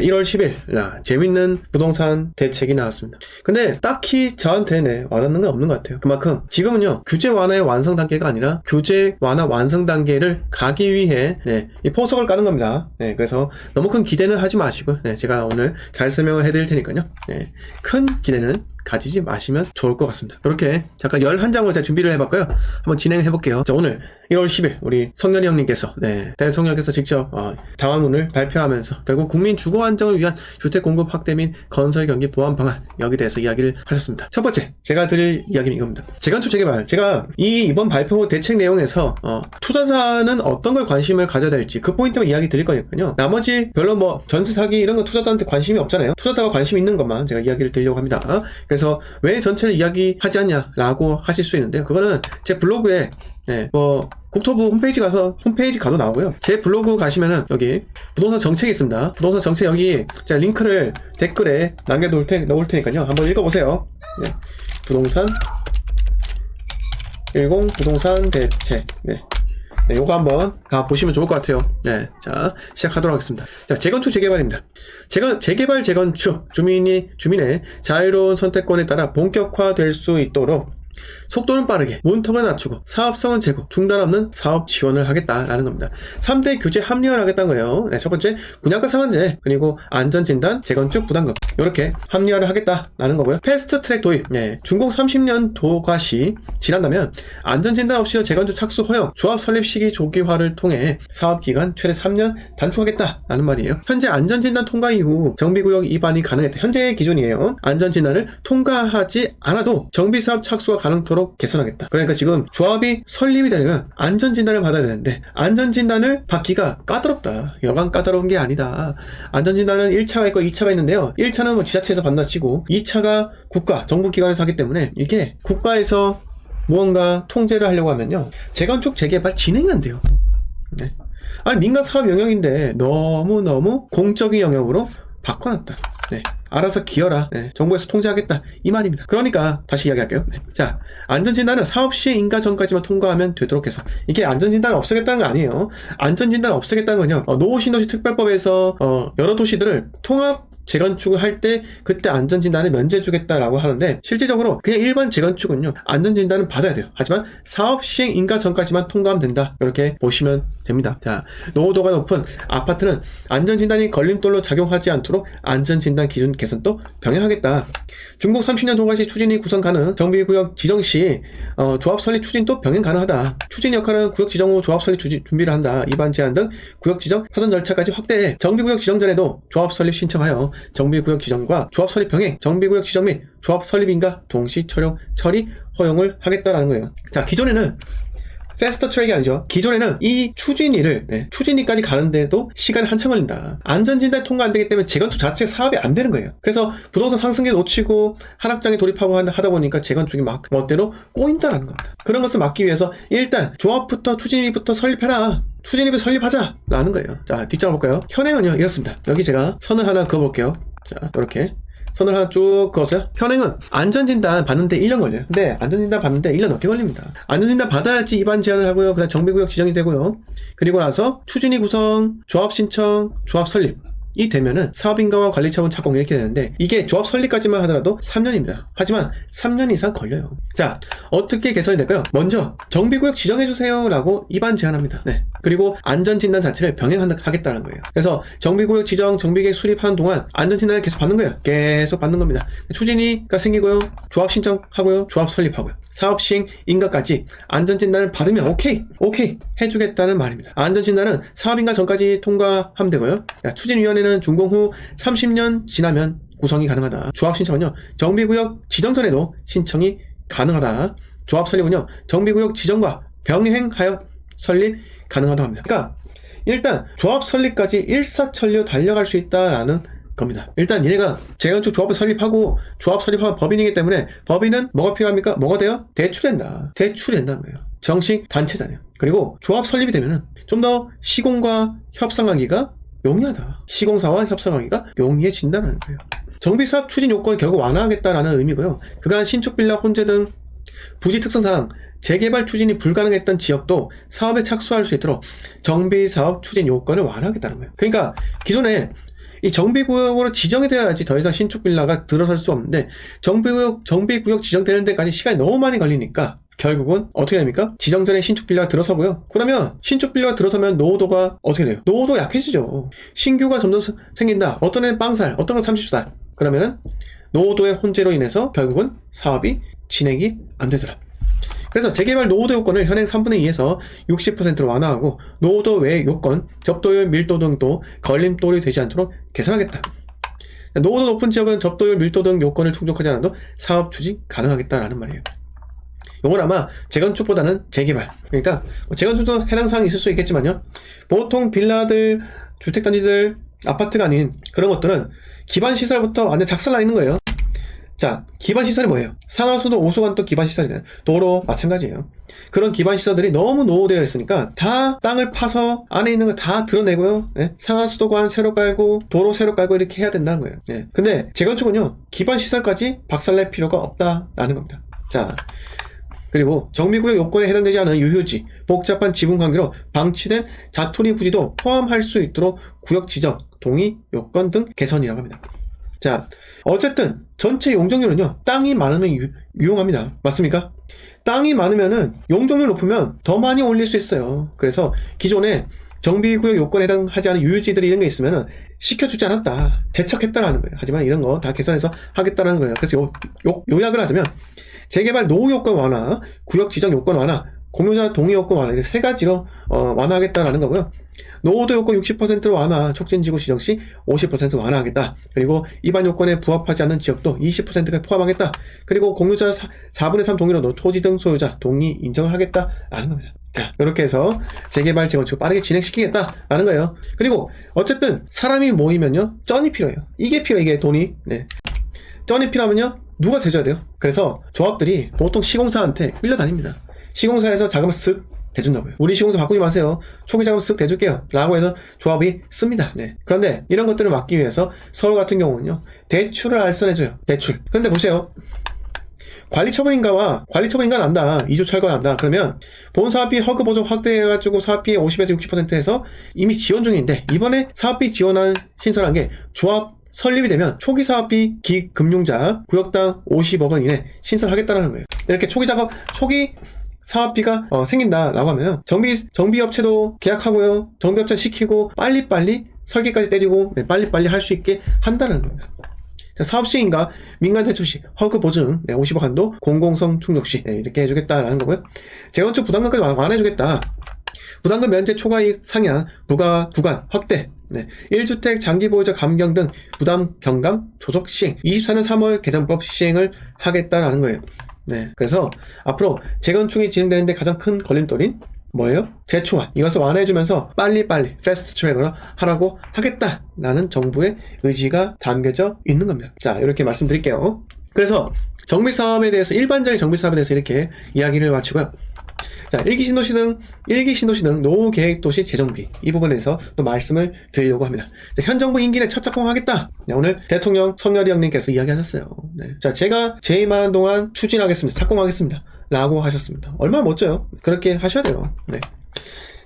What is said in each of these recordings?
1월 10일 재밌는 부동산 대책이 나왔습니다. 근데 딱히 저한테는 와닿는 건 없는 것 같아요. 그만큼 지금은요 규제 완화의 완성 단계가 아니라 규제 완화 완성 단계를 가기 위해 이 포석을 까는 겁니다. 그래서 너무 큰 기대는 하지 마시고 제가 오늘 잘 설명을 해드릴 테니까요. 큰 기대는 가지지 마시면 좋을 것 같습니다. 이렇게 잠깐 11장을 제가 준비를 해봤고요. 한번 진행해 볼게요. 자, 오늘 1월 10일 우리 성현이 형님께서 대통령께서 직접 당화문을 발표하면서 결국 국민 주거 안정을 위한 주택 공급 확대 및 건설 경기 보완 방안 여기에 대해서 이야기를 하셨습니다. 첫 번째 제가 드릴 이야기는 이겁니다. 재건축 재개발, 제가 이번 발표 대책 내용에서 투자자는 어떤 걸 관심을 가져야 될지 그 포인트만 이야기 드릴 거니까요. 나머지 별로 뭐 전세 사기 이런 거 투자자한테 관심이 없잖아요. 투자자가 관심 있는 것만 제가 이야기를 드리려고 합니다. 그래서 왜 전체를 이야기하지 않냐라고 하실 수 있는데요. 그거는 제 블로그에 국토부 홈페이지 가도 나오고요. 제 블로그 가시면은 여기 부동산 정책이 있습니다. 부동산 정책 여기 제가 링크를 댓글에 넣을 테니까요. 한번 읽어보세요. 부동산 10 부동산 대책. 요거 한번 다 보시면 좋을 것 같아요. 자, 시작하도록 하겠습니다. 자, 재건축 재개발입니다. 재개발 재건축 주민의 자유로운 선택권에 따라 본격화될 수 있도록 속도는 빠르게, 문턱은 낮추고 사업성은 제고, 중단 없는 사업 지원을 하겠다라는 겁니다. 3대 규제 합리화를 하겠다는 거예요. 첫 번째 분양가 상한제, 그리고 안전진단, 재건축 부담금 이렇게 합리화를 하겠다라는 거고요. 패스트트랙 도입, 준공 30년 도과 시 지난다면 안전진단 없이도 재건축 착수 허용, 조합 설립 시기 조기화를 통해 사업기간 최대 3년 단축하겠다라는 말이에요. 현재 안전진단 통과 이후 정비구역 위반이 가능했다. 현재의 기준이에요. 안전진단을 통과하지 않아도 정비사업 착수가 가능토록 개선하겠다. 그러니까 지금 조합이 설립이 되려면 안전진단을 받아야 되는데 안전진단을 받기가 까다롭다. 여간 까다로운 게 아니다. 안전진단은 1차가 있고 2차가 있는데요. 1차는 뭐 지자체에서 받나 치고 2차가 국가, 정부기관에서 하기 때문에 이게 국가에서 무언가 통제를 하려고 하면요. 재건축, 재개발 진행이 안 돼요. 아니 민간 사업 영역인데 너무너무 공적인 영역으로 바꿔놨다. 알아서 기어라. 정부에서 통제하겠다. 이 말입니다. 그러니까 다시 이야기할게요. 자, 안전진단은 사업 시행 인가 전까지만 통과하면 되도록 해서 이게 안전진단을 없애겠다는 거 아니에요. 안전진단을 없애겠다는 건요. 노후신도시 특별법에서 여러 도시들을 통합 재건축을 할 때 그때 안전진단을 면제해주겠다라고 하는데 실질적으로 그냥 일반 재건축은요 안전진단은 받아야 돼요. 하지만 사업 시행 인가 전까지만 통과하면 된다. 이렇게 보시면 됩니다. 자, 노후도가 높은 아파트는 안전진단이 걸림돌로 작용하지 않도록 안전진단 기준 개선도 병행하겠다. 준공 30년 통과 시 추진이 구성 가능, 정비구역 지정 시 조합 설립 추진도 병행 가능하다. 추진 역할은 구역 지정 후 조합 설립 준비를 한다. 입안 제한 등 구역 지정 사전 절차까지 확대해 정비구역 지정 전에도 조합 설립 신청하여 정비구역 지정과 조합 설립 병행, 정비구역 지정 및 조합 설립 인가 동시 처리 허용을 하겠다라는 거예요. 자, 기존에는 패스트 트랙이 아니죠. 기존에는 이 추진위까지 가는데도 시간이 한참 걸린다. 안전진단 통과 안 되기 때문에 재건축 자체가 사업이 안 되는 거예요. 그래서 부동산 상승에 놓치고 하락장에 돌입하고 하다 보니까 재건축이 막 멋대로 꼬인다라는 겁니다. 그런 것을 막기 위해서 일단 조합부터 추진위부터 설립해라. 추진위부터 설립하자 라는 거예요. 자, 뒷장을 볼까요? 현행은요 이렇습니다. 여기 제가 선을 하나 그어볼게요. 자, 이렇게 선을 하나 쭉 그었어요. 현행은 안전진단 받는데 1년 걸려요. 근데 안전진단 받는데 1년 넘게 걸립니다. 안전진단 받아야지 입안 제한을 하고요. 그 다음 정비구역 지정이 되고요. 그리고 나서 추진위 구성, 조합 신청, 조합 설립 이 되면은 사업인가와 관리처분 착공 이렇게 되는데 이게 조합 설립까지만 하더라도 3년입니다. 하지만 3년 이상 걸려요. 자, 어떻게 개선이 될까요? 먼저 정비구역 지정해주세요 라고 입안 제한합니다. 그리고 안전진단 자체를 병행하겠다는 거예요. 그래서 정비구역 지정, 정비계획 수립하는 동안 안전진단을 계속 받는 거예요. 계속 받는 겁니다. 추진위가 생기고요. 조합 신청하고요. 조합 설립하고요. 사업 시행 인가까지 안전진단을 받으면 오케이 해주겠다는 말입니다. 안전진단은 사업인가 전까지 통과하면 되고요. 추진위원회는 준공 후 30년 지나면 구성이 가능하다. 조합 신청은요 정비구역 지정 전에도 신청이 가능하다. 조합 설립은요 정비구역 지정과 병행하여 설립 가능하다고 합니다. 그러니까 일단 조합 설립까지 일사천리로 달려갈 수 있다라는 겁니다. 일단 얘네가 재건축 조합을 설립하고 조합 설립하면 법인이기 때문에 법인은 뭐가 필요합니까? 뭐가 돼요? 대출된다는 거예요. 정식 단체잖아요. 그리고 조합 설립이 되면은 좀 더 시공과 협상하기가 용이하다. 시공사와 협상하기가 용이해진다는 거예요. 정비사업 추진 요건을 결국 완화하겠다라는 의미고요. 그간 신축 빌라 혼재 등 부지 특성상 재개발 추진이 불가능했던 지역도 사업에 착수할 수 있도록 정비사업 추진 요건을 완화하겠다는 거예요. 그러니까 기존에 이 정비구역으로 지정이 되어야지 더 이상 신축 빌라가 들어설 수 없는데 정비구역 지정되는 데까지 시간이 너무 많이 걸리니까 결국은 어떻게 됩니까? 지정 전에 신축 빌라가 들어서고요. 그러면 신축 빌라가 들어서면 노후도가 어떻게 돼요? 노후도 약해지죠. 신규가 점점 생긴다. 어떤 애는 빵살, 어떤 건 30살. 그러면 노후도의 혼재로 인해서 결국은 사업이 진행이 안 되더라. 그래서 재개발 노후도 요건을 현행 3분의 2에서 60%로 완화하고 노후도 외의 요건, 접도율, 밀도 등도 걸림돌이 되지 않도록 개선하겠다. 노후도 높은 지역은 접도율, 밀도 등 요건을 충족하지 않아도 사업 추진 가능하겠다라는 말이에요. 요건 아마 재건축보다는 재개발. 그러니까 재건축도 해당 사항이 있을 수 있겠지만요. 보통 빌라들, 주택단지들, 아파트가 아닌 그런 것들은 기반 시설부터 완전 작살나 있는 거예요. 자, 기반 시설이 뭐예요? 상하수도 오수관도 기반 시설이잖아요. 도로 마찬가지예요. 그런 기반 시설들이 너무 노후되어 있으니까 다 땅을 파서 안에 있는 거 다 드러내고요. 예? 상하수도관 새로 깔고 도로 새로 깔고 이렇게 해야 된다는 거예요. 예. 근데 재건축은요, 기반 시설까지 박살낼 필요가 없다라는 겁니다. 자, 그리고 정비구역 요건에 해당되지 않은 유휴지, 복잡한 지분 관계로 방치된 자토리 부지도 포함할 수 있도록 구역 지정, 동의 요건 등 개선이라고 합니다. 자, 어쨌든 전체 용적률은요, 땅이 많으면 유용합니다. 맞습니까? 땅이 많으면은 용적률 높으면 더 많이 올릴 수 있어요. 그래서 기존에 정비구역 요건에 해당하지 않은 유휴지들이 이런 게 있으면은 시켜주지 않았다, 제척했다라는 거예요. 하지만 이런 거 다 개선해서 하겠다라는 거예요. 그래서 요약을 하자면 재개발 노후 요건 완화, 구역 지정 요건 완화, 공유자 동의 요건 완화, 이렇게 세 가지로 완화하겠다라는 거고요. 노후도 요건 60% 완화, 촉진지구 지정 시 50% 완화하겠다. 그리고 입안 요건에 부합하지 않는 지역도 20%가 포함하겠다. 그리고 공유자 4분의 3 동의로도 토지 등 소유자 동의 인정을 하겠다라는 겁니다. 자, 이렇게 해서 재개발 재건축 빠르게 진행시키겠다라는 거예요. 그리고 어쨌든 사람이 모이면요, 쩐이 필요해요. 이게 필요해요. 이게 돈이. 네. 쩐이 필요하면요, 누가 대줘야 돼요? 그래서 조합들이 보통 시공사한테 끌려다닙니다. 시공사에서 자금을 쓱 대준다고요. 우리 시공사 바꾸지 마세요. 초기 자금 쓱 대줄게요. 라고 해서 조합이 씁니다. 네. 그런데 이런 것들을 막기 위해서 서울 같은 경우는요, 대출을 알선해줘요. 대출. 그런데 보세요. 관리처분인가와 관리처분인가 난다. 2조 철거 난다. 그러면 본 사업비 허그 보조 확대해가지고 사업비의 50에서 60% 해서 이미 지원 중인데, 이번에 사업비 지원한 신설한 게 조합 설립이 되면 초기 사업비 기금융자 구역당 50억 원 이내 신설하겠다는 거예요. 이렇게 초기 사업비가 생긴다라고 하면 정비업체도 계약하고요, 정비업체 시키고 빨리빨리 설계까지 때리고 빨리빨리 할 수 있게 한다는 겁니다. 자, 사업시행인가 민간 대출시 허그 보증 50억 한도 공공성 충족시 이렇게 해주겠다라는 거고요. 재건축 부담금까지 완화해주겠다. 부담금 면제 초과이익 상향, 부가 구간 확대, 1주택 장기보유자 감경 등 부담 경감 조속 시행, 24년 3월 개정법 시행을 하겠다라는 거예요. 네, 그래서 앞으로 재건축이 진행되는데 가장 큰 걸림돌인 뭐예요? 재초안. 이것을 완화해주면서 빨리빨리 패스트 트랙으로 하라고 하겠다라는 정부의 의지가 담겨져 있는 겁니다. 자, 이렇게 말씀드릴게요. 그래서 정비사업에 대해서, 일반적인 정비사업에 대해서 이렇게 이야기를 마치고요. 자, 1기 신도시 등 노후 계획 도시 재정비, 이 부분에서 또 말씀을 드리려고 합니다. 자, 현 정부 임기 내 첫 착공하겠다. 네, 오늘 대통령 성열이 형님께서 이야기하셨어요. 네. 자, 제가 재임하는 동안 추진하겠습니다. 착공하겠습니다. 라고 하셨습니다. 얼마나 멋져요. 그렇게 하셔야 돼요. 네.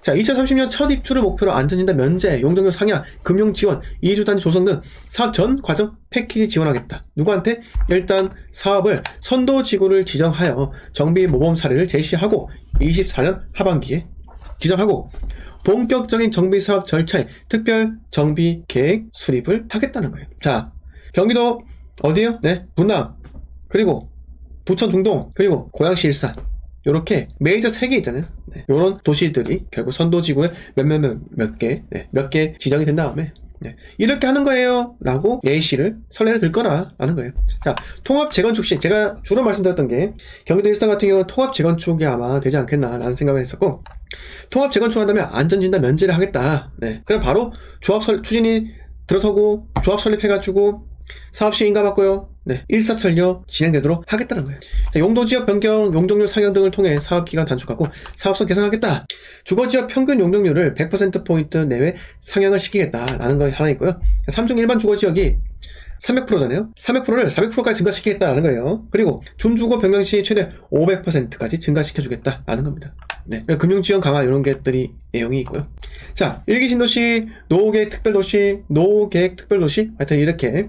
자, 2030년 첫 입주를 목표로 안전진단 면제, 용적률 상향, 금융 지원, 2주 단지 조성 등 사업 전 과정 패키지 지원하겠다. 누구한테? 일단 사업을 선도지구를 지정하여 정비 모범 사례를 제시하고 24년 하반기에 지정하고 본격적인 정비 사업 절차에 특별 정비 계획 수립을 하겠다는 거예요. 자, 경기도 어디요? 네, 분당, 그리고 부천 중동, 그리고 고양시 일산, 요렇게 메이저 3개 있잖아요. 네, 요런 도시들이 결국 선도지구에 몇 개 지정이 된 다음에 이렇게 하는 거예요 라고 예시를 설례를 들 거라 라는 거예요. 자, 통합 재건축 시 제가 주로 말씀드렸던 게 경기도 일산 같은 경우는 통합 재건축이 아마 되지 않겠나 라는 생각을 했었고, 통합 재건축 한다면 안전진단 면제를 하겠다. 네, 그럼 바로 조합 추진이 들어서고 조합 설립해가지고 사업 시행인가 받고요. 네, 일사천려 진행되도록 하겠다는 거예요. 자, 용도지역 변경, 용적률 상향 등을 통해 사업기간 단축하고 사업성 개선하겠다. 주거지역 평균 용적률을 100%포인트 내외 상향을 시키겠다라는 거 하나 있고요. 3중 일반 주거지역이 300%잖아요. 300%를 400%까지 증가시키겠다라는 거예요. 그리고 준주거 변경 시 최대 500%까지 증가시켜주겠다라는 겁니다. 네. 금융지원 강화 이런 것들이 내용이 있고요. 자, 1기 신도시, 노후계획 특별도시, 노후계획 특별도시, 하여튼 이렇게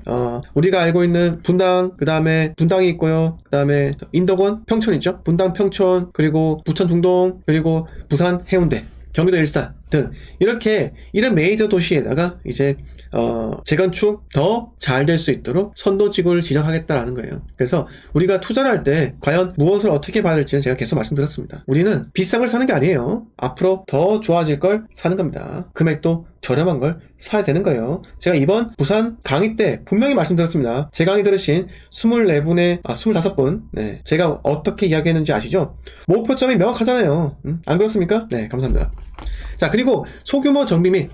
우리가 알고 있는 분당, 그 다음에 분당이 있고요. 그 다음에 인덕원, 평촌 있죠. 분당, 평촌, 그리고 부천 중동, 그리고 부산, 해운대, 경기도 일산 등 이렇게 이런 메이저 도시에다가 이제 재건축 더 잘 될 수 있도록 선도지구를 지정하겠다라는 거예요. 그래서 우리가 투자를 할 때 과연 무엇을 어떻게 봐야 될지는 제가 계속 말씀드렸습니다. 우리는 비싼 걸 사는 게 아니에요. 앞으로 더 좋아질 걸 사는 겁니다. 금액도 저렴한 걸 사야 되는 거예요. 제가 이번 부산 강의 때 분명히 말씀드렸습니다. 제 강의 들으신 25분 네, 제가 어떻게 이야기했는지 아시죠? 목표점이 명확하잖아요. 안 그렇습니까? 네, 감사합니다. 자, 그리고 소규모 정비 및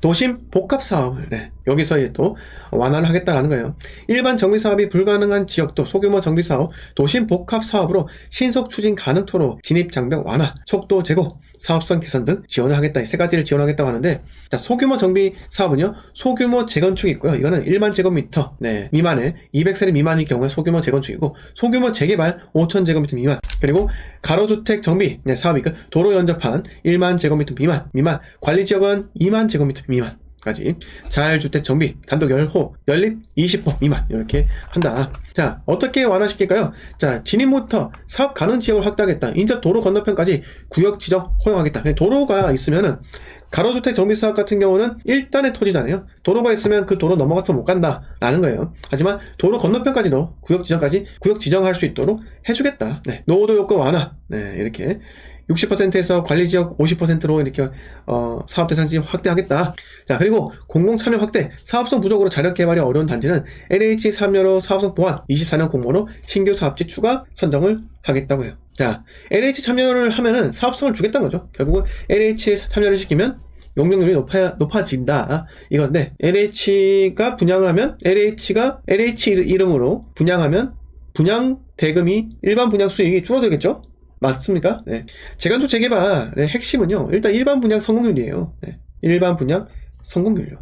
도심 복합 사업을 여기서 이제 또 완화를 하겠다라는 거예요. 일반 정비 사업이 불가능한 지역도 소규모 정비 사업, 도심 복합 사업으로 신속 추진 가능토록 진입 장벽 완화, 속도 제고, 사업성 개선 등 지원을 하겠다. 이 세 가지를 지원하겠다고 하는데, 자, 소규모 정비 사업은요, 소규모 재건축이 있고요. 이거는 1만 제곱미터 미만의 200세대 미만일 경우에 소규모 재건축이고, 소규모 재개발 5천 제곱미터 미만, 그리고 가로주택 정비 사업이 있고, 도로 연접한 1만 제곱미터 미만, 관리 지역은 2만 제곱미터 미만. 까지 자율주택 정비 단독 10호 연립 20호 미만 이렇게 한다. 자, 어떻게 완화시킬까요? 자, 진입부터 사업 가능 지역을 확대하겠다. 인접 도로 건너편까지 구역 지정 허용하겠다. 도로가 있으면은 가로주택 정비 사업 같은 경우는 일단의 토지잖아요. 도로가 있으면 그 도로 넘어가서 못 간다라는 거예요. 하지만 도로 건너편까지도 구역 지정까지 구역 지정할 수 있도록 해주겠다. 노후도 요건 완화. 이렇게 60%에서 관리지역 50%로 이렇게 사업 대상지 확대하겠다. 자, 그리고 공공참여 확대, 사업성 부족으로 자력개발이 어려운 단지는 LH 참여로 사업성 보완, 24년 공모로 신규 사업지 추가 선정을 하겠다고 해요. 자, LH 참여를 하면은 사업성을 주겠다는 거죠. 결국은 LH 참여를 시키면 용적률이 높아진다. 이건데, LH가 분양을 하면, LH 이름으로 분양하면, 분양 대금이 일반 분양 수익이 줄어들겠죠? 맞습니까? 네. 재건축 재개발의 핵심은요, 일단 일반 분양 성공률이에요. 일반 분양 성공률요.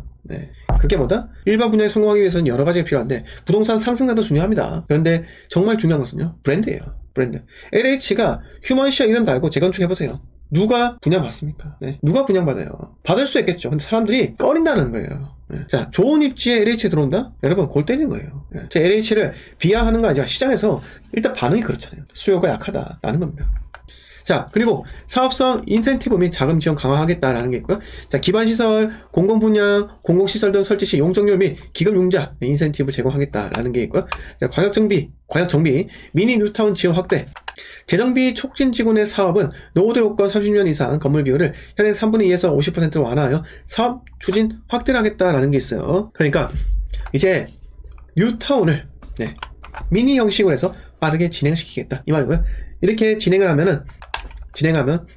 그게 뭐다? 일반 분양에 성공하기 위해서는 여러 가지가 필요한데, 부동산 상승률도 중요합니다. 그런데 정말 중요한 것은요, 브랜드예요. 브랜드. LH가 휴먼시어 이름 달고 재건축 해보세요. 누가 분양받습니까? 누가 분양받아요? 받을 수 있겠죠. 근데 사람들이 꺼린다는 거예요. 자, 좋은 입지에 LH에 들어온다? 여러분, 골 때리는 거예요. 제 LH를 비하하는 거 아니라 시장에서 일단 반응이 그렇잖아요. 수요가 약하다라는 겁니다. 자, 그리고 사업성 인센티브 및 자금 지원 강화하겠다라는 게 있고요. 자, 기반시설, 공공분양, 공공시설 등 설치 시 용적률 및 기금 융자 인센티브 제공하겠다라는 게 있고요. 자, 광역정비, 미니 뉴타운 지원 확대. 재정비 촉진지구 내 사업은 노후도 요건 30년 이상 건물 비율을 현행 3분의 2에서 50%로 완화하여 사업 추진 확대를 하겠다라는 게 있어요. 그러니까 이제 뉴타운을 미니 형식으로 해서 빠르게 진행시키겠다 이 말이고요. 이렇게 진행하면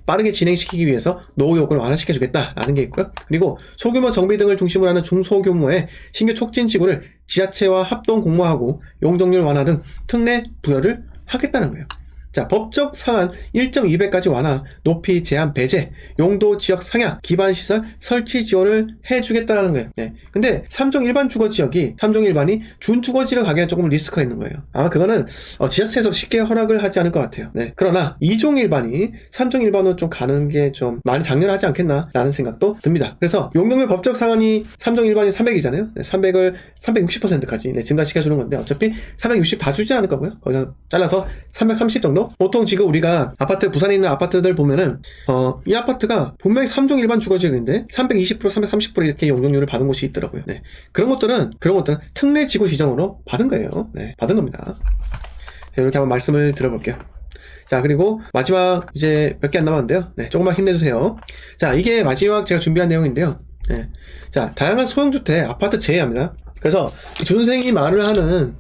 빠르게 진행시키기 위해서 노후 요건을 완화시켜주겠다라는 게 있고요. 그리고 소규모 정비 등을 중심으로 하는 중소규모의 신규 촉진 지구를 지자체와 합동 공모하고 용적률 완화 등 특례 부여를 하겠다는 거예요. 자, 법적 사안 1.2배까지 완화, 높이 제한 배제, 용도 지역 상향, 기반시설 설치 지원을 해주겠다라는 거예요. 근데 3종 일반 주거지역이 3종 일반이 준주거지로 가기에는 조금 리스크가 있는 거예요. 아마 그거는 지자체에서 쉽게 허락을 하지 않을 것 같아요. 그러나 2종 일반이 3종 일반으로 좀 가는 게 좀 많이 당연하지 않겠나라는 생각도 듭니다. 그래서 용적률 법적 상한이 3종 일반이 300이잖아요. 300을 360%까지 증가시켜주는 건데 어차피 360 다 주지 않을 거고요. 거기서 잘라서 330 정도? 보통 지금 우리가 부산에 있는 아파트들 보면은 이 아파트가 분명히 3종 일반 주거지역인데 320%, 330% 이렇게 용적률을 받은 곳이 있더라고요. 그런 것들은 특례 지구 지정으로 받은 거예요. 받은 겁니다. 자, 이렇게 한번 말씀을 드려볼게요. 자, 그리고 마지막 이제 몇 개 안 남았는데요. 조금만 힘내주세요. 자, 이게 마지막 제가 준비한 내용인데요. 자, 다양한 소형주택 아파트 제외합니다. 그래서 준생이 말을 하는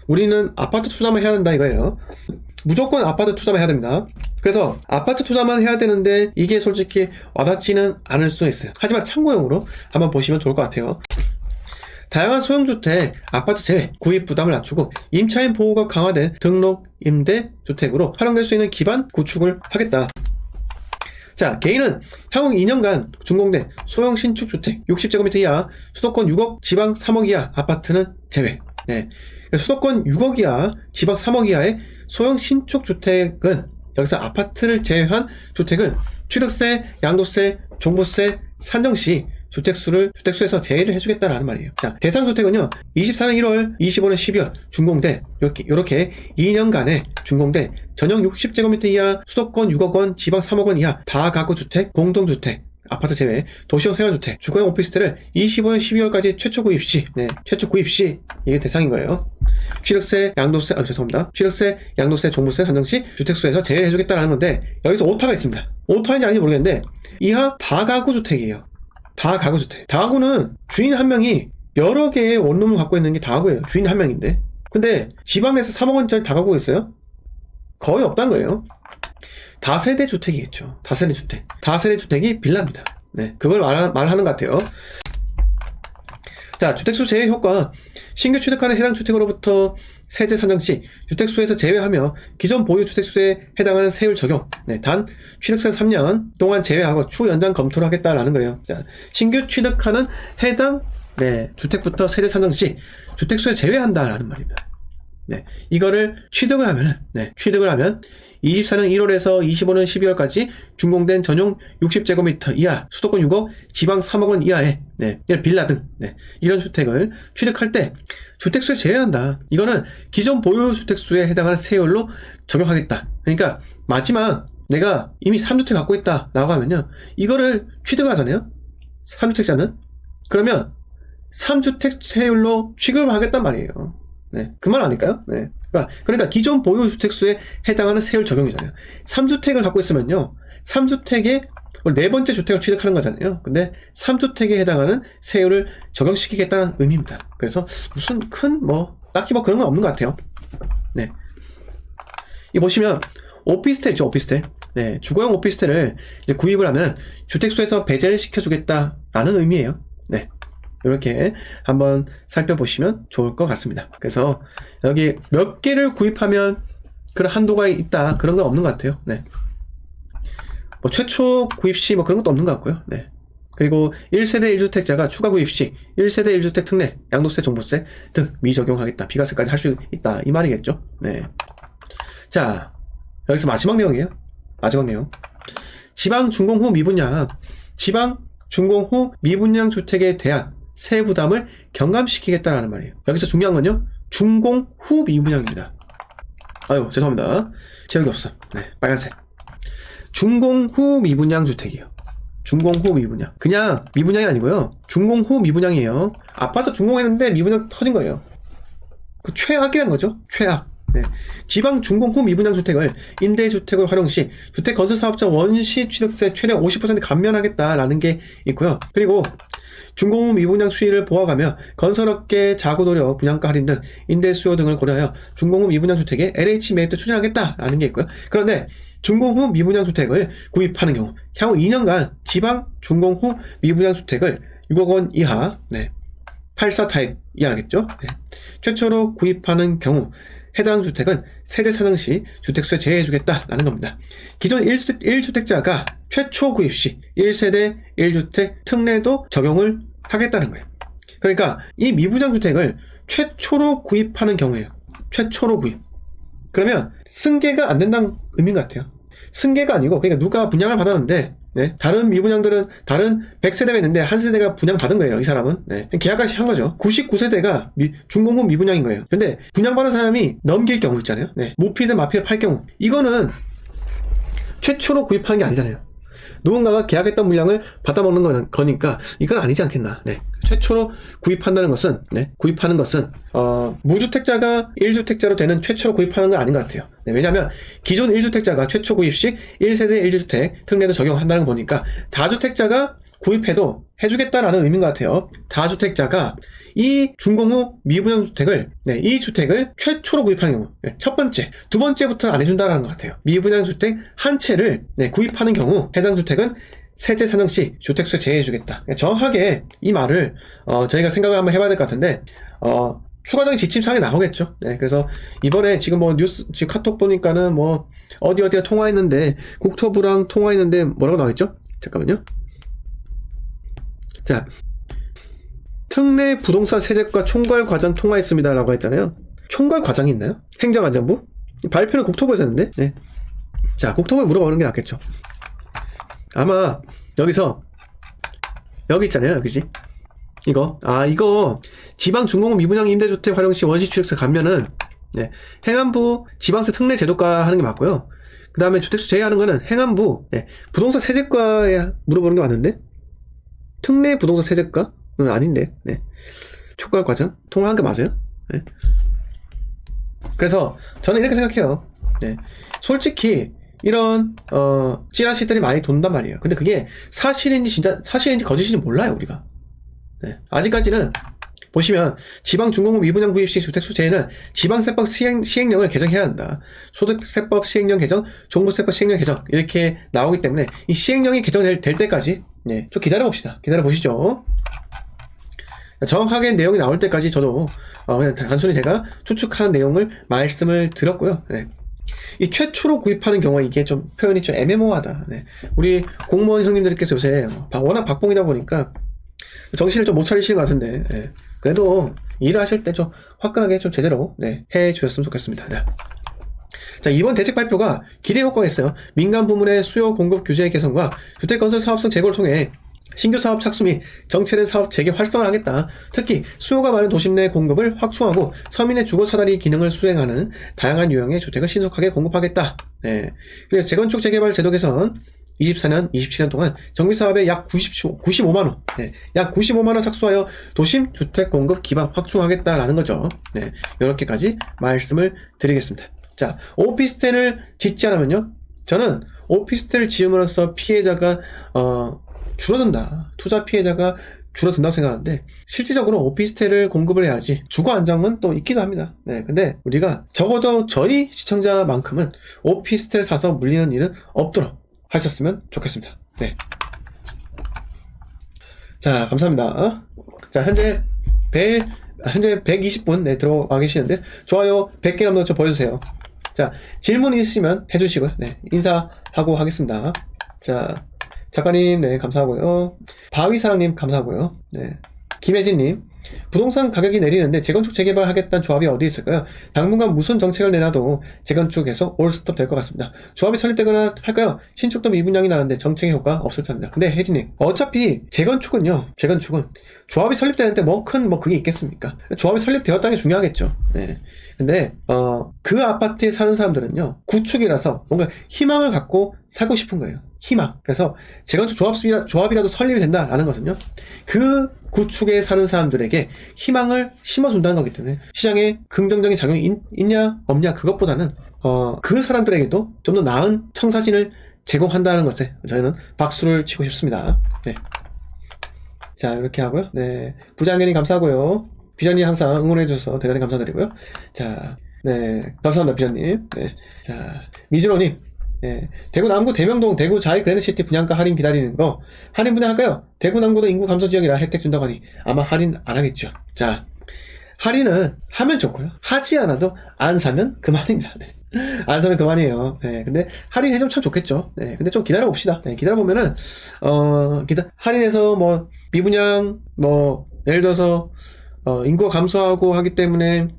우리는 아파트 투자만 해야 된다 이거예요. 무조건 아파트 투자만 해야 됩니다. 그래서 아파트 투자만 해야 되는데 이게 솔직히 와닿지는 않을 수 있어요. 하지만 참고용으로 한번 보시면 좋을 것 같아요. 다양한 소형주택, 아파트 제외, 구입 부담을 낮추고 임차인 보호가 강화된 등록 임대주택으로 활용될 수 있는 기반 구축을 하겠다. 자, 개인은 향후 2년간 준공된 소형 신축주택 60제곱미터 이하, 수도권 6억, 지방 3억 이하 아파트는 제외. 수도권 6억 이하, 지방 3억 이하의 소형 신축주택은 여기서 아파트를 제외한 주택은 취득세, 양도세, 종부세 산정 시 주택수에서 제외를 해주겠다라는 말이에요. 자, 대상 주택은요, 24년 1월, 25년 12월 준공돼, 이렇게 2년간에 준공돼, 전용 60제곱미터 이하, 수도권 6억 원, 지방 3억 원 이하, 다가구 주택, 공동주택, 아파트 제외, 도시형 생활주택, 주거용 오피스텔을 25년 12월까지 최초 구입 시, 최초 구입 시, 이게 대상인 거예요. 취득세, 양도세, 취득세, 양도세, 종부세 산정 시 주택수에서 제외를 해주겠다라는 건데, 여기서 오타가 있습니다. 오타인지 아닌지 모르겠는데, 이하 다가구 주택이에요. 다가구 주택. 다가구는 주인 한 명이 여러 개의 원룸을 갖고 있는 게 다가구예요. 주인 한 명인데. 근데 지방에서 3억 원짜리 다가구가 있어요? 거의 없다는 거예요. 다세대 주택이겠죠. 다세대 주택. 다세대 주택이 빌라입니다. 네, 그걸 말하는 것 같아요. 자, 주택수 제외 효과. 신규 취득하는 해당 주택으로부터 세제 산정 시 주택수에서 제외하며 기존 보유 주택수에 해당하는 세율 적용. 네, 단 취득세 3년 동안 제외하고 추후 연장 검토를 하겠다라는 거예요. 자, 신규 취득하는 해당 주택부터 세제 산정 시 주택수에 제외한다라는 말입니다. 네, 이거를 취득을 하면 24년 1월에서 25년 12월까지 준공된 전용 60제곱미터 이하, 수도권 6억, 지방 3억 원 이하의 빌라 등 이런 주택을 취득할 때 주택수에 제외한다. 이거는 기존 보유 주택수에 해당하는 세율로 적용하겠다. 그러니까 마지막 내가 이미 3주택 갖고 있다 라고 하면요, 이거를 취득을 하잖아요. 3주택자는. 그러면 3주택 세율로 취급을 하겠단 말이에요. 네, 그 말 아닐까요? 네. 그러니까 기존 보유 주택수에 해당하는 세율 적용이잖아요. 3주택을 갖고 있으면요, 3주택에 네 번째 주택을 취득하는 거잖아요. 근데 3주택에 해당하는 세율을 적용시키겠다는 의미입니다. 그래서 무슨 딱히 그런 건 없는 것 같아요. 네. 이 보시면 오피스텔 있죠, 오피스텔. 네, 주거용 오피스텔을 이제 구입을 하면 주택수에서 배제를 시켜주겠다라는 의미예요. 네. 이렇게 한번 살펴보시면 좋을 것 같습니다. 그래서 여기 몇 개를 구입하면 그런 한도가 있다, 그런 건 없는 것 같아요. 네. 최초 구입 시 그런 것도 없는 것 같고요. 네. 그리고 1세대 1주택자가 추가 구입 시 1세대 1주택 특례, 양도세, 종부세 등 미적용하겠다, 비과세까지 할 수 있다, 이 말이겠죠. 네. 자, 여기서 마지막 내용이에요. 마지막 내용. 지방 준공 후 미분양, 지방 준공 후 미분양 주택에 대한 세 부담을 경감시키겠다라는 말이에요. 여기서 중요한 건요, 준공 후 미분양입니다. 아유, 죄송합니다. 제목이 없어. 네, 빨간색. 준공 후 미분양 주택이에요. 준공 후 미분양. 그냥 미분양이 아니고요, 준공 후 미분양이에요. 아파트 준공했는데 미분양 터진 거예요. 그 최악이라는 거죠. 최악. 네. 지방 준공 후 미분양 주택을 임대주택을 활용 시 주택건설사업자 원시 취득세 최대 50% 감면하겠다라는 게 있고요. 그리고 준공 후 미분양 수위를 보아가며 건설업계 자구 노력, 분양가 할인 등 임대 수요 등을 고려하여 준공 후 미분양 주택에 LH 매입도 추진하겠다라는 게 있고요. 그런데 준공 후 미분양 주택을 구입하는 경우 향후 2년간 지방 준공 후 미분양 주택을 6억 원 이하, 84 타입 이하겠죠. 최초로 구입하는 경우 해당 주택은 세제 산정 시 주택수에 제외해주겠다라는 겁니다. 기존 1주택자가 최초 구입 시 1세대 1주택 특례도 적용을 하겠다는 거예요. 그러니까 이 미분양 주택을 최초로 구입하는 경우에요. 최초로 구입. 그러면 승계가 안 된다는 의미인 것 같아요. 승계가 아니고, 그러니까 누가 분양을 받았는데, 다른 미분양들은 다른 100세대가 있는데 한 세대가 분양받은 거예요, 이 사람은. 계약까지 한 거죠. 99세대가 준공 후 미분양인 거예요. 근데 분양받은 사람이 넘길 경우 있잖아요. 모피든 마피를 팔 경우, 이거는 최초로 구입하는 게 아니잖아요. 누군가가 계약했던 물량을 받아먹는 거니까 이건 아니지 않겠나. 최초로 구입한다는 것은, 구입하는 것은 무주택자가 1주택자로 되는 최초로 구입하는 건 아닌 것 같아요. 왜냐하면 기존 1주택자가 최초 구입 시 1세대 1주택 특례도 적용한다는 거 보니까 다주택자가 구입해도 해주겠다라는 의미인 것 같아요. 다주택자가 이 준공 후 미분양 주택을, 이 주택을 최초로 구입하는 경우, 첫 번째, 두 번째부터는 안 해준다라는 것 같아요. 미분양 주택 한 채를 구입하는 경우 해당 주택은 세제 산정 시 주택수에 제외해주겠다. 정확하게 이 말을 저희가 생각을 한번 해봐야 될 것 같은데, 추가적인 지침사항이 나오겠죠. 그래서 이번에 지금 지금 카톡 보니까는 어디가 통화했는데, 국토부랑 통화했는데 뭐라고 나와있죠? 잠깐만요. 자, 특례 부동산 세제과 총괄 과장 통화했습니다 라고 했잖아요. 총괄 과장이 있나요? 행정안전부? 발표는 국토부에서 했는데. 자, 국토부에 물어보는 게 낫겠죠. 아마 여기서 여기 있잖아요. 그지? 이거 지방중공업 미분양 임대주택 활용 시 원시 취득세 감면은 네, 행안부 지방세 특례 제도과 하는 게 맞고요. 그 다음에 주택수 제외하는 거는 행안부 네, 부동산 세제과에 물어보는 게 맞는데 특례 부동산 세제과? 아닌데 네. 초과 과정 통화한 게 맞아요? 네. 그래서 저는 이렇게 생각해요. 네. 솔직히 이런 찌라시들이 많이 돈단 말이에요. 근데 그게 사실인지 거짓인지 몰라요 우리가. 네. 아직까지는 보시면 지방중공업 미분양 구입 시 주택수 제외는 지방세법 시행령을 개정해야 한다. 소득세법 시행령 개정, 종부세법 시행령 개정 이렇게 나오기 때문에 이 시행령이 개정될 때까지 네, 좀 기다려봅시다. 기다려보시죠. 정확하게 내용이 나올 때까지 저도 그냥 단순히 제가 추측하는 내용을 말씀을 드렸고요. 네. 이 최초로 구입하는 경우에 이게 좀 표현이 좀 애매모호하다. 네. 우리 공무원 형님들께서 요새 워낙 박봉이다 보니까 정신을 좀 못 차리시는 것 같은데 네. 그래도 일을 하실 때 좀 화끈하게 좀 제대로 네, 해 주셨으면 좋겠습니다. 네. 자, 이번 대책 발표가 기대 효과가 있어요. 민간 부문의 수요 공급 규제 개선과 주택건설 사업성 제고를 통해 신규 사업 착수 및 정체된 사업 재개 활성화를 하겠다. 특히 수요가 많은 도심 내 공급을 확충하고 서민의 주거 사다리 기능을 수행하는 다양한 유형의 주택을 신속하게 공급하겠다. 네. 그리고 재건축 재개발 제도 개선 24년, 27년 동안 정비사업에 약 95만원, 네, 약 95만원 착수하여 도심 주택 공급 기반 확충하겠다라는 거죠. 네, 이렇게까지 말씀을 드리겠습니다. 자, 오피스텔을 짓지 않으면요, 저는 오피스텔을 지음으로써 피해자가 줄어든다, 투자 피해자가 줄어든다고 생각하는데 실질적으로 오피스텔을 공급을 해야지 주거 안정은 또 있기도 합니다. 네, 근데 우리가 적어도 저희 시청자만큼은 오피스텔 사서 물리는 일은 없도록 하셨으면 좋겠습니다. 네. 자, 감사합니다. 자, 현재 120분 네, 들어와 계시는데 좋아요 100개 남도 좀 보여주세요. 자, 질문 있으시면 해주시고요. 네, 인사하고 하겠습니다. 자, 작가님 네 감사하고요. 바위사랑님 감사하고요. 네, 김혜진님 부동산 가격이 내리는데 재건축 재개발 하겠다는 조합이 어디 있을까요? 당분간 무슨 정책을 내놔도 재건축 계속 올스톱 될 것 같습니다. 조합이 설립되거나 할까요? 신축도 미분양이 나는데 정책의 효과 없을 텐데. 근데 혜진님 어차피 재건축은 조합이 설립되는데 그게 있겠습니까? 조합이 설립되었다는 게 중요하겠죠. 네. 근데 그 아파트에 사는 사람들은요 구축이라서 뭔가 희망을 갖고 살고 싶은 거예요. 희망. 그래서 재건축 조합이라도 설립이 된다라는 것은요 그 구축에 사는 사람들에게 희망을 심어준다는 거기 때문에 시장에 긍정적인 작용이 있냐 없냐 그것보다는 그 사람들에게도 좀 더 나은 청사진을 제공한다는 것에 저희는 박수를 치고 싶습니다. 네. 자, 이렇게 하고요. 네, 부장님 감사하고요. 비전이 항상 응원해주셔서 대단히 감사드리고요. 자, 네, 감사합니다, 비전님. 네, 자, 미즈로님. 네, 대구 남구 대명동 대구 자이 그랜드시티 분양가 할인 기다리는 거 할인 분양할까요? 대구 남구도 인구 감소 지역이라 혜택 준다고 하니 아마 할인 안 하겠죠. 자, 할인은 하면 좋고요. 하지 않아도 안 사면 그만입니다. 네. 안 사면 그만이에요. 네, 근데 할인해주면 참 좋겠죠. 네, 근데 좀 기다려 봅시다. 네, 기다려 보면은 할인해서 미분양 예를 들어서 인구가 감소하고 하기 때문에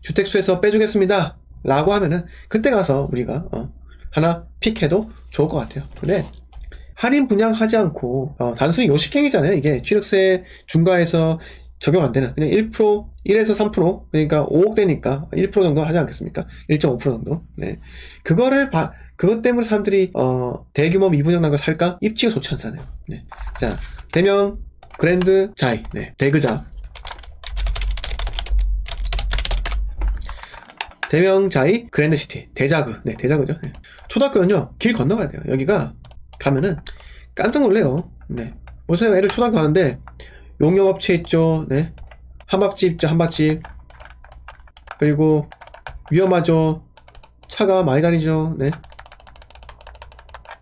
주택수에서 빼주겠습니다 라고 하면은 그때 가서 우리가 하나 픽해도 좋을 것 같아요. 근데 할인 분양하지 않고 단순히 요식행위잖아요. 이게 취득세 중과해서 적용 안 되는 그냥 1%, 1에서 3% 그러니까 5억 되니까 1% 정도 하지 않겠습니까? 1.5% 정도. 네. 그것 때문에 사람들이 대규모 미분양 난 걸 살까? 입지가 좋지 않잖아요. 네. 자, 대명 그랜드 자이, 네, 대그자. 대명자이 그랜드시티 대자그. 네, 대자그죠. 네. 초등학교는요 길 건너가야 돼요. 여기가 가면은 깜짝 놀래요. 네, 보세요. 애들 초등학교 가는데 용역업체 있죠. 네, 한밥집 있죠. 한밥집. 그리고 위험하죠. 차가 많이 다니죠. 네,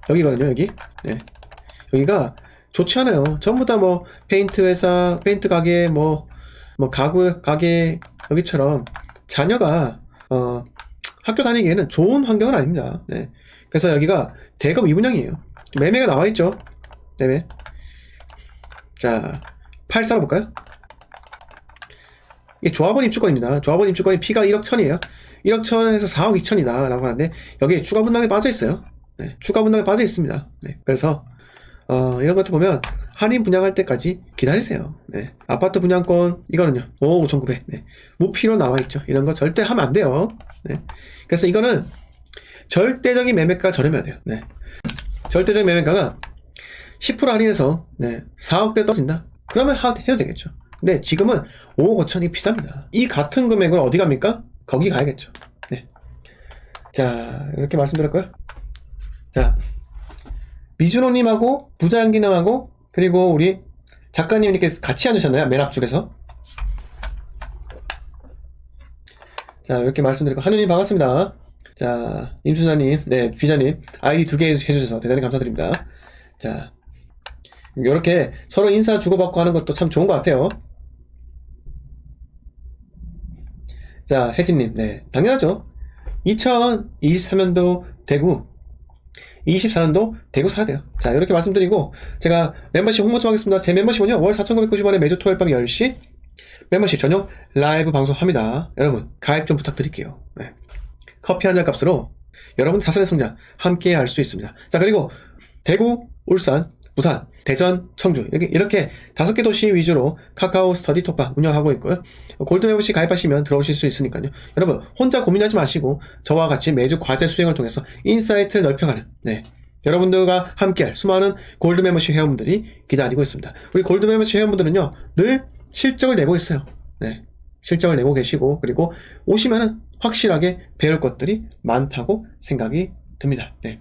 여기거든요. 여기. 네, 여기가 좋지 않아요. 전부 다 페인트 회사, 페인트 가게, 가구 가게 여기처럼 자녀가 학교 다니기에는 좋은 환경은 아닙니다. 네. 그래서 여기가 대거 미분양이에요. 매매가 나와있죠. 매매. 자, 8 살아볼까요? 이게 조합원 입주권입니다. 조합원 입주권이 P가 1억 1천이에요. 1억 1천에서 4억 2천이다 라고 하는데 여기에 추가 분담에 빠져 있어요. 네, 추가 분담에 빠져 있습니다. 네, 그래서 이런 것들 보면 할인 분양할 때까지 기다리세요. 네, 아파트 분양권 이거는요 5억 5,900. 네, 무피로 나와 있죠. 이런 거 절대 하면 안 돼요. 네, 그래서 이거는 절대적인 매매가가 저렴해야 돼요. 네, 절대적인 매매가가 10% 할인해서 네, 4억대 떨어진다. 그러면 해도 되겠죠. 근데 지금은 5억 5천이 비쌉니다. 이 같은 금액을 어디 갑니까? 거기 가야겠죠. 네. 자, 이렇게 말씀드렸고요. 자, 미준호님하고 부자연기능하고 그리고 우리 작가님 이렇게 같이 앉으셨나요? 맨 앞줄에서. 자, 이렇게 말씀드리고 한우님 반갑습니다. 자, 임순자님, 네, 비자님 아이디 2개 해주셔서 대단히 감사드립니다. 자, 이렇게 서로 인사 주고받고 하는 것도 참 좋은 것 같아요. 자, 혜진님, 네, 당연하죠. 2023년도 대구, 24년도 대구 사야 돼요. 자, 이렇게 말씀드리고, 제가 멤버십 홍보 좀 하겠습니다. 제 멤버십은요, 월 4,990원에 매주 토요일 밤 10시, 멤버십 전용 라이브 방송합니다. 여러분, 가입 좀 부탁드릴게요. 네. 커피 한 잔 값으로 여러분 자산의 성장 함께 할 수 있습니다. 자, 그리고 대구, 울산, 부산, 대전, 청주 이렇게 5개 도시 위주로 카카오 스터디 톡방 운영하고 있고요. 골드 멤버십 가입하시면 들어오실 수 있으니까요. 여러분 혼자 고민하지 마시고 저와 같이 매주 과제 수행을 통해서 인사이트를 넓혀가는 네, 여러분들과 함께할 수많은 골드 멤버십 회원분들이 기다리고 있습니다. 우리 골드 멤버십 회원분들은요 늘 실적을 내고 있어요. 네, 실적을 내고 계시고 그리고 오시면은 확실하게 배울 것들이 많다고 생각이 듭니다. 네.